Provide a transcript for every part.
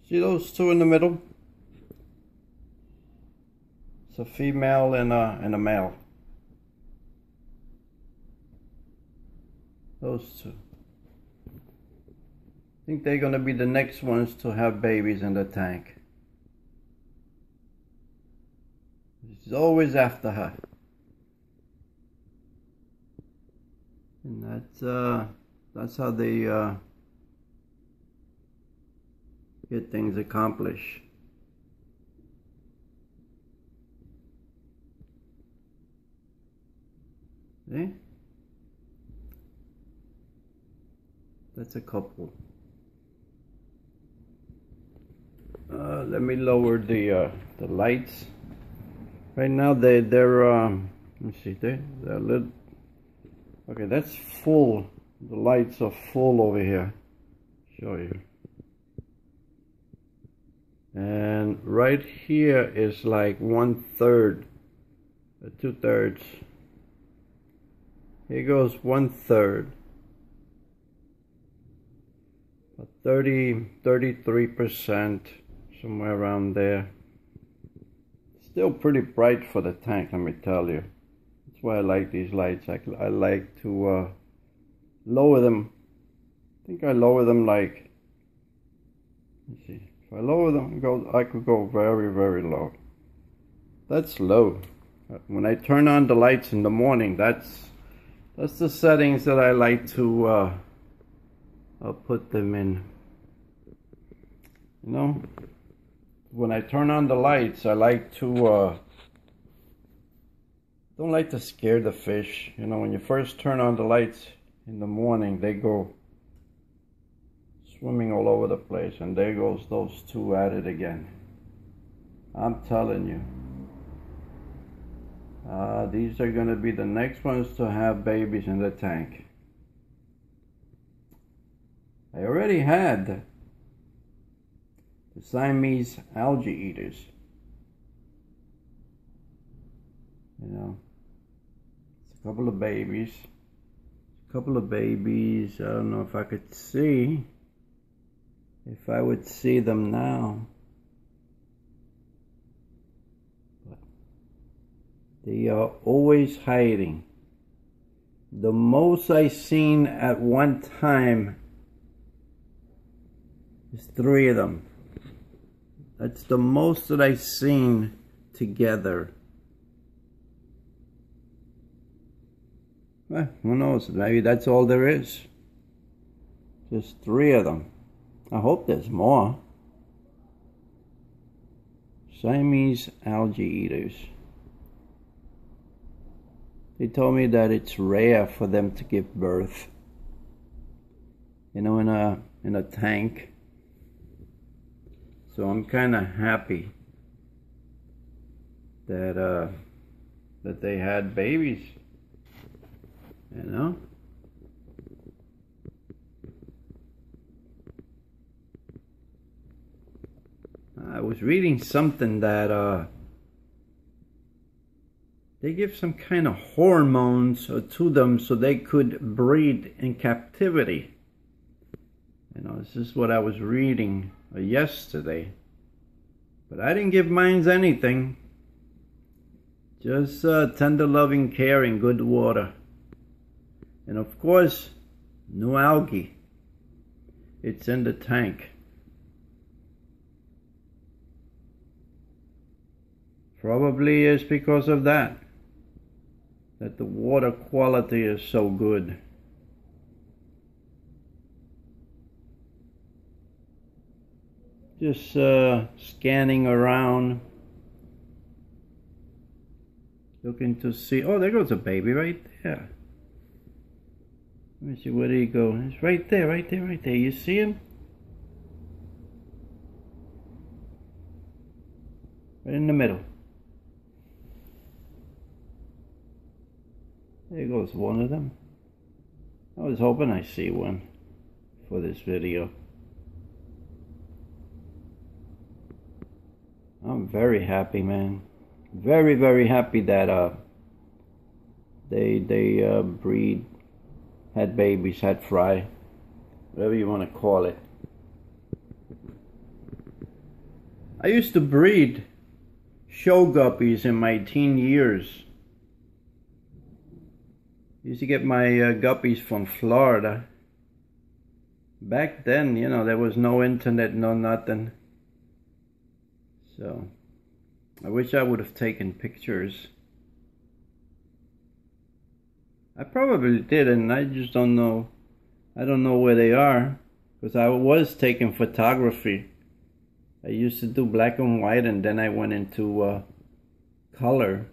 See those two in the middle? It's a female and a male. Those two. I think they're gonna be the next ones to have babies in the tank. He's always after her. And that's how they get things accomplished. See? That's a couple. Let me lower the lights. Right now they're let me see, they're a little. Okay, that's full. The lights are full over here. Show you. And right here is like 1/3, 2/3. Here goes 1/3. 33%, somewhere around there. Still pretty bright for the tank, let me tell you. That's why I like these lights. I like to lower them. I think I lower them like, let's see, if I lower them, I could go very, very low. That's low. When I turn on the lights in the morning, that's the settings that I like to I'll put them in. You know, when I turn on the lights, I like to don't like to scare the fish. You know, when you first turn on the lights in the morning, they go swimming all over the place, and there goes those two at it again. I'm telling you, these are gonna be the next ones to have babies in the tank. I already had the Siamese algae eaters. You know, it's a couple of babies. I don't know if I could see. If I would see them now. But they are always hiding. The most I seen at one time is 3 of them. That's the most that I've seen together. Well, who knows? Maybe that's all there is. Just 3 of them. I hope there's more. Siamese algae eaters. They told me that it's rare for them to give birth. You know, in a tank. So I'm kind of happy that that they had babies, you know. I was reading something that they give some kind of hormones to them so they could breed in captivity. You know, this is what I was reading yesterday, but I didn't give mines anything. Just tender loving care and good water, and of course no algae. It's in the tank. Probably is because of that the water quality is so good. Just scanning around, looking to see. Oh, there goes a baby right there. Let me see, where did he go? It's right there, right there, right there. You see him? Right in the middle. There goes one of them. I was hoping I see one for this video. I'm very happy, man. Very, very happy that they breed, had babies, had fry, whatever you want to call it. I used to breed show guppies in my teen years. I used to get my guppies from Florida. Back then, you know, there was no internet, no nothing. So, I wish I would have taken pictures. I probably did, and I just don't know. I don't know where they are, because I was taking photography. I used to do black and white, and then I went into color.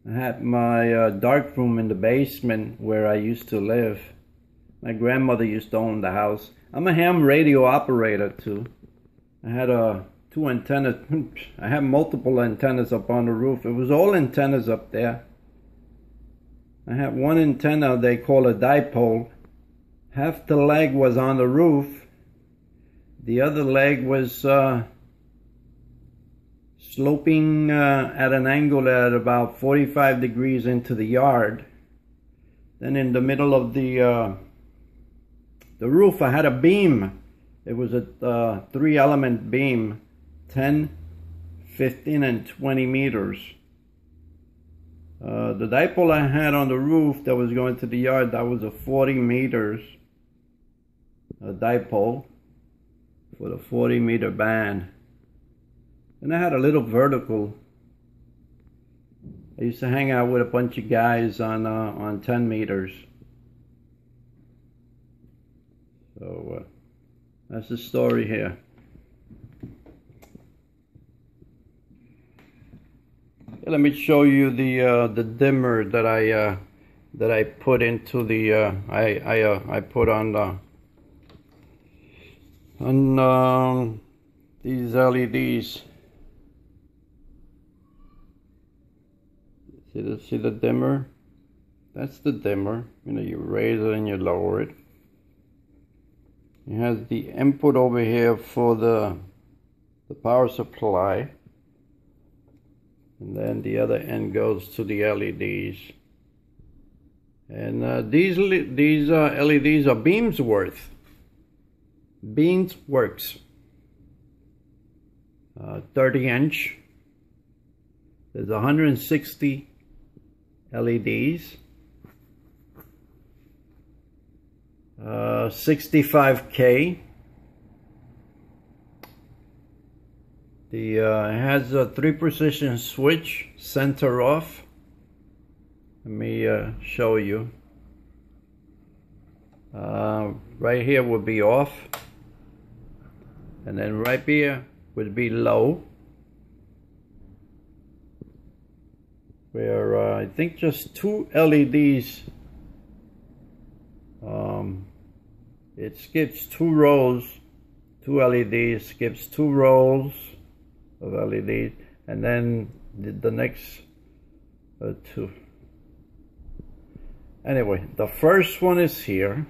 I had my dark room in the basement where I used to live. My grandmother used to own the house. I'm a ham radio operator too. I had two antennas. I had multiple antennas up on the roof. It was all antennas up there. I had one antenna they call a dipole. Half the leg was on the roof. The other leg was sloping at an angle at about 45 degrees into the yard. Then in the middle of the roof, I had a beam. It was a 3-element beam, 10, 15, and 20 meters. The dipole I had on the roof that was going to the yard, that was a 40 meters dipole for the 40-meter band. And I had a little vertical. I used to hang out with a bunch of guys on 10 meters. So that's the story here. Let me show you the dimmer that I put into the I put on these LEDs. See the dimmer? That's the dimmer. You know, you raise it and you lower it. It has the input over here for the power supply, and then the other end goes to the LEDs. And these LEDs are Beansworks, 30-inch. There's 160 LEDs. 65K. It has a 3-position switch, center off. Let me show you. Right here would be off, and then right here would be low, where I think just 2 LEDs. It skips 2 rows, 2 LEDs, skips 2 rows of LEDs, and then the next 2. Anyway, the first one is here,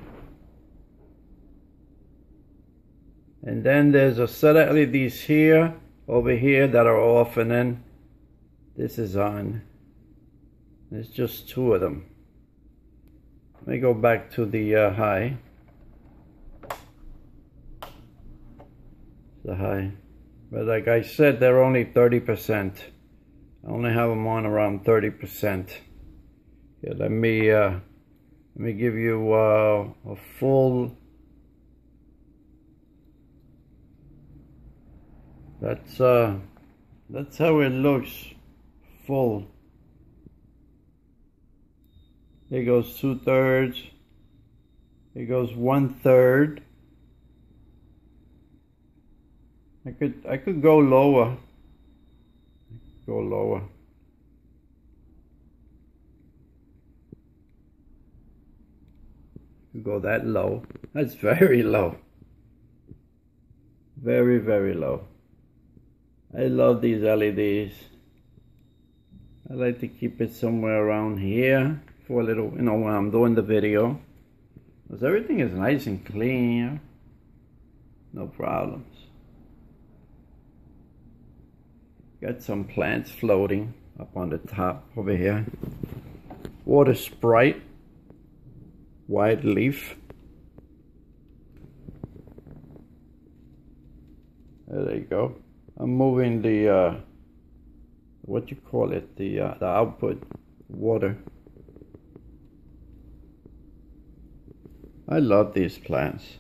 and then there's a set of LEDs here, over here, that are off, and then this is on. There's just 2 of them. Let me go back to the high. The high. But like I said, they're only 30%. I only have them on around 30%. Yeah, let me give you a full. That's how it looks full. Here goes 2/3. Here goes 1/3. I could go lower. Go lower. Could go that low. That's very low. Very, very low. I love these LEDs. I like to keep it somewhere around here for a little, you know, when I'm doing the video. Because everything is nice and clean, you know? No problems. Got some plants floating up on the top over here. Water Sprite, wide leaf. There you go. I'm moving the what you call it, the output water. I love these plants.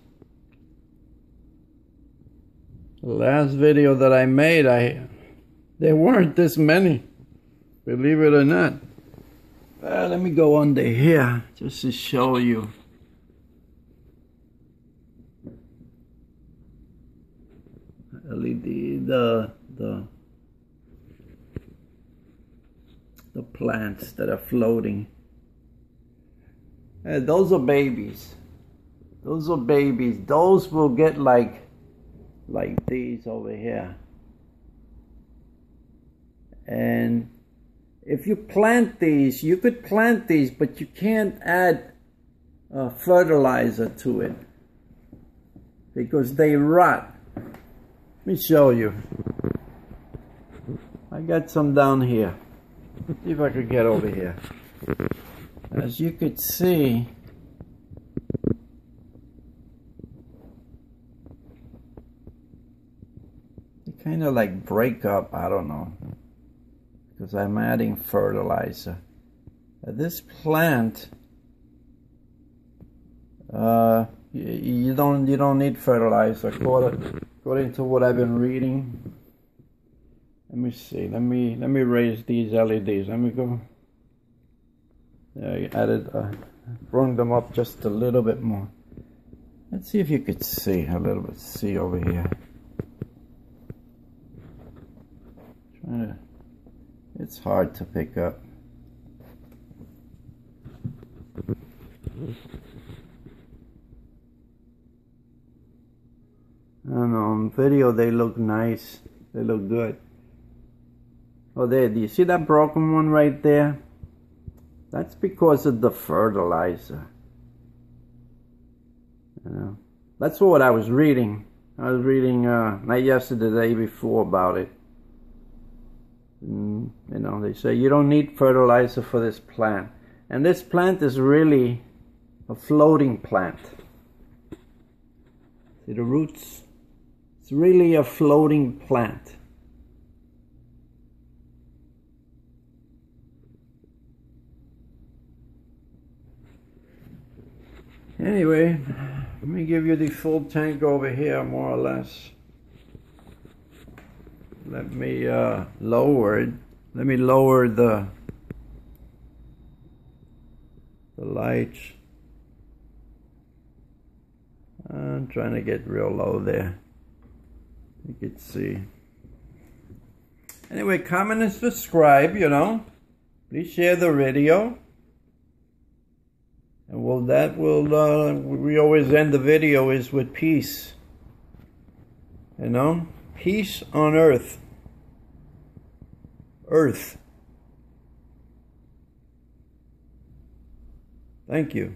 The last video that I made, there weren't this many, believe it or not. Let me go under here just to show you. The plants that are floating. Those are babies. Those are babies. Those will get like these over here. And if you plant these, you could plant these, but you can't add fertilizer to it because they rot. Let me show you. I got some down here. See if I could get over here. As you could see, they kind of like break up. I don't know, because I'm adding fertilizer. This plant, you don't need fertilizer according to what I've been reading. Let me see. Let me raise these LEDs. Let me go. Yeah, I added, bring them up just a little bit more. Let's see if you could see a little bit. See over here. It's hard to pick up. I don't know, on video they look nice. They look good. Oh, there, do you see that broken one right there? That's because of the fertilizer. You know, that's what I was reading. I was reading not yesterday, the day before about it. You know, they say you don't need fertilizer for this plant. And this plant is really a floating plant. See the roots? It's really a floating plant. Anyway, let me give you the full tank over here, more or less. Let me lower it. Let me lower the lights. I'm trying to get real low there. You can see. Anyway, comment and subscribe, you know. Please share the video. And we always end the video is with peace. You know? Peace on earth. Earth. Thank you.